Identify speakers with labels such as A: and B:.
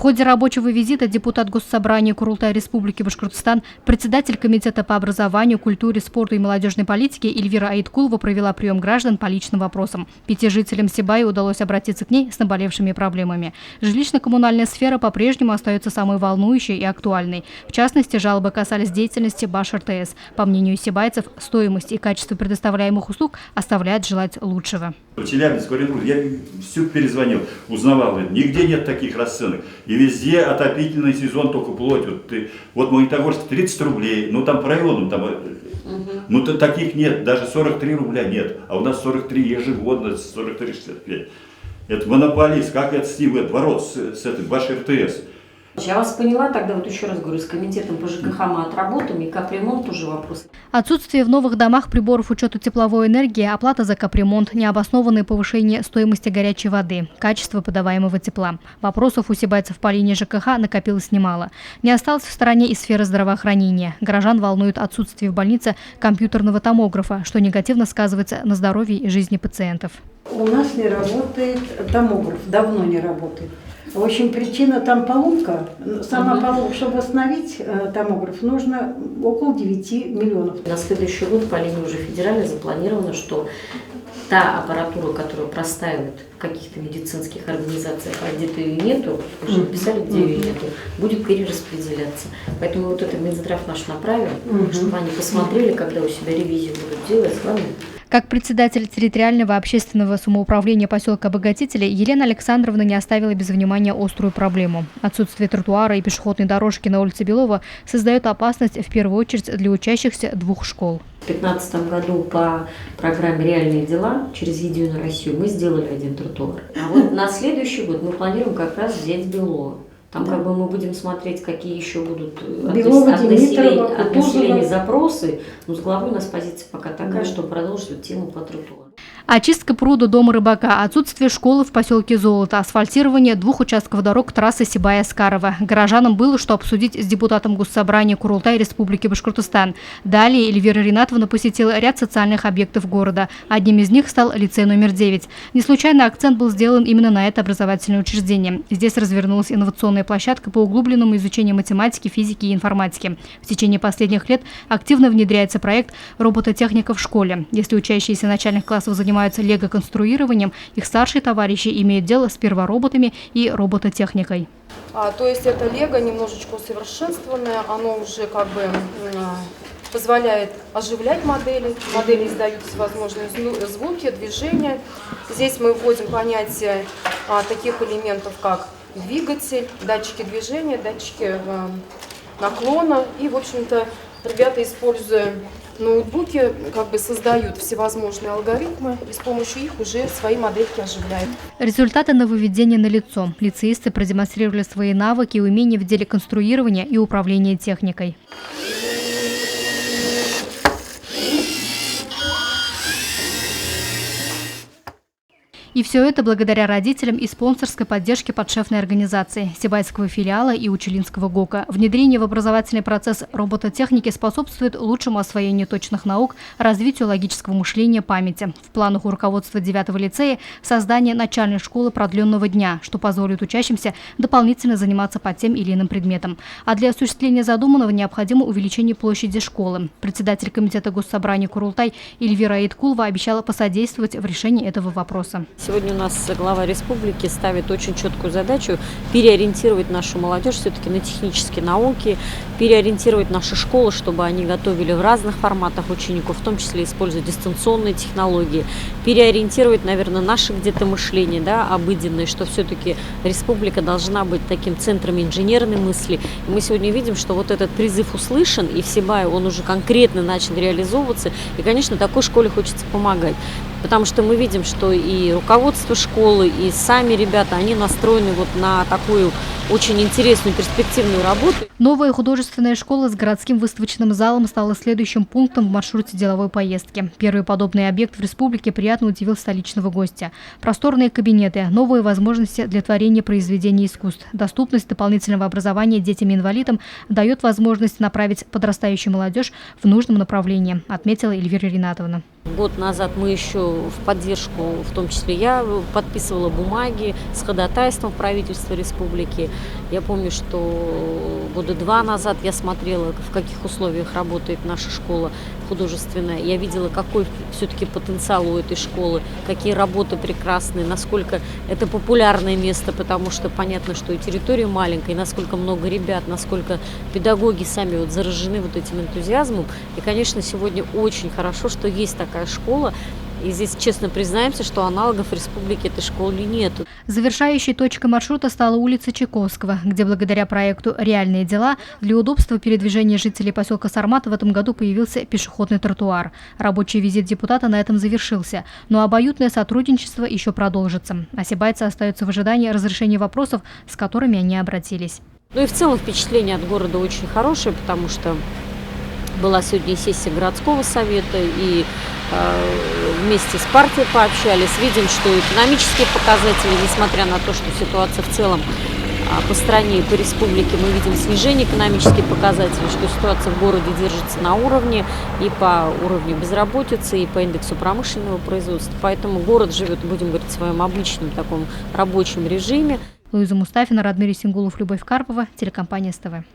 A: ходе рабочего визита депутат Госсобрания Курултая Республики Башкортостан, председатель Комитета по образованию, культуре, спорту и молодежной политике Эльвира Айткулова провела прием граждан по личным вопросам. 5 жителям Сибая удалось обратиться к ней с наболевшими проблемами. Жилищно-коммунальная сфера по-прежнему остается самой волнующей и актуальной. В частности, жалобы касались деятельности Баш-РТС. По мнению сибайцев, стоимость и качество предоставляемых услуг оставляют желать лучшего.
B: Челябинск, Оренбург, я все перезвонил, узнавал, нигде нет таких расценок. И везде отопительный сезон только платят. Вот Магнитогорск 30 рублей, ну там по районам, ну таких нет, даже 43 рубля нет. А у нас 43 ежегодно, 43,65. Это монополист, как это с ним бороться с этим Баш-РТС?
C: Я вас поняла, тогда вот еще раз говорю, с комитетом по ЖКХ мы отработаем, и капремонт тоже вопрос.
A: Отсутствие в новых домах приборов учета тепловой энергии, оплата за капремонт, необоснованное повышение стоимости горячей воды, качество подаваемого тепла. Вопросов у сибайцев по линии ЖКХ накопилось немало. Не осталось в стороне и сфера здравоохранения. Горожан волнует отсутствие в больнице компьютерного томографа, что негативно сказывается на здоровье и жизни пациентов.
D: У нас не работает томограф, давно не работает. В общем, причина там поломка. Сама поломка, чтобы восстановить томограф, нужно около 9 миллионов.
C: На следующий год по линии уже федеральной запланировано, что та аппаратура, которую простаивают в каких-то медицинских организациях, а где-то ее нету, уже написали, где ее нету, будет перераспределяться. Поэтому вот это Минздрав наш направил, чтобы они посмотрели, когда у себя ревизию будут делать с вами.
A: Как председатель территориального общественного самоуправления поселка Обогатители, Елена Александровна не оставила без внимания острую проблему. Отсутствие тротуара и пешеходной дорожки на улице Белова создает опасность в первую очередь для учащихся 2 школ.
C: В 2015 году по программе «Реальные дела» через «Единую Россию» мы сделали 1 тротуар. А вот на следующий год мы планируем как раз взять Белово. Там как бы мы будем смотреть, какие еще будут от населения запросы. Но с главой у нас позиция пока такая, что продолжить тему по тротуару.
A: Очистка пруда дома рыбака, отсутствие школы в поселке Золото, асфальтирование 2 участков дорог трассы Сибая-Аскарова. Горожанам было что обсудить с депутатом Госсобрания Курултай Республики Башкортостан. Далее Эльвира Ринатовна посетила ряд социальных объектов города. Одним из них стал лицей номер 9. Не случайно акцент был сделан именно на это образовательное учреждение. Здесь развернулась инновационная площадка по углубленному изучению математики, физики и информатики. В течение последних лет активно внедряется проект робототехника в школе. Если учащиеся начальных классов занимаются лего-конструированием, их старшие товарищи имеют дело с первороботами и робототехникой.
E: То есть это лего немножечко усовершенствованное, оно уже как бы позволяет оживлять модели. Модели издают всевозможные звуки, движения. Здесь мы вводим понятие таких элементов, как двигатель, датчики движения, датчики наклона. И, в общем-то, ребята, используя ноутбуки, как бы создают всевозможные алгоритмы и с помощью их уже свои модельки оживляют.
A: Результаты нововведения налицо. Лицеисты продемонстрировали свои навыки и умения в деле конструирования и управления техникой. И все это благодаря родителям и спонсорской поддержке подшефной организации Сибайского филиала и Учелинского ГОКа. Внедрение в образовательный процесс робототехники способствует лучшему освоению точных наук, развитию логического мышления, памяти. В планах у руководства 9-го лицея создание начальной школы продленного дня, что позволит учащимся дополнительно заниматься по тем или иным предметам. А для осуществления задуманного необходимо увеличение площади школы. Председатель комитета Госсобрания Курултай Эльвира Айткулова обещала посодействовать в решении этого вопроса.
F: Сегодня у нас глава республики ставит очень четкую задачу переориентировать нашу молодежь все-таки на технические науки, переориентировать наши школы, чтобы они готовили в разных форматах учеников, в том числе используя дистанционные технологии, переориентировать, наверное, наше где-то мышление, обыденное, что все-таки республика должна быть таким центром инженерной мысли. И мы сегодня видим, что вот этот призыв услышан, и в Сибае он уже конкретно начал реализовываться, и, конечно, такой школе хочется помогать. Потому что мы видим, что и руководство школы, и сами ребята, они настроены вот на такую очень интересную, перспективную работу.
A: Новая художественная школа с городским выставочным залом стала следующим пунктом в маршруте деловой поездки. Первый подобный объект в республике приятно удивил столичного гостя. Просторные кабинеты, новые возможности для творения произведений искусств, доступность дополнительного образования детям-инвалидам дает возможность направить подрастающую молодежь в нужном направлении, отметила Эльвира Ринатовна.
F: Год назад мы еще в поддержку, в том числе я, подписывала бумаги с ходатайством в правительство республики. Я помню, что года 2 назад я смотрела, в каких условиях работает наша школа художественная. Я видела, какой все-таки потенциал у этой школы, какие работы прекрасные, насколько это популярное место, потому что понятно, что и территория маленькая, и насколько много ребят, насколько педагоги сами вот заражены вот этим энтузиазмом. И, конечно, сегодня очень хорошо, что есть такая школа. И здесь честно признаемся, что аналогов в республике этой школы нет.
A: Завершающей точкой маршрута стала улица Чайковского, где благодаря проекту «Реальные дела» для удобства передвижения жителей поселка Сармат в этом году появился пешеходный тротуар. Рабочий визит депутата на этом завершился, но обоюдное сотрудничество еще продолжится. Осибайцы остаются в ожидании разрешения вопросов, с которыми они обратились.
F: Ну и в целом впечатление от города очень хорошее, потому что была сегодня сессия городского совета, и вместе с партией пообщались. Видим, что экономические показатели, несмотря на то, что ситуация в целом по стране и по республике, мы видим снижение экономических показателей, что ситуация в городе держится на уровне и по уровню безработицы, и по индексу промышленного производства. Поэтому город живет, будем говорить, в своем обычном таком рабочем режиме.
A: Луиза Мустафина, Радмир Сингулов, Любовь Карпова, телекомпания СТВ.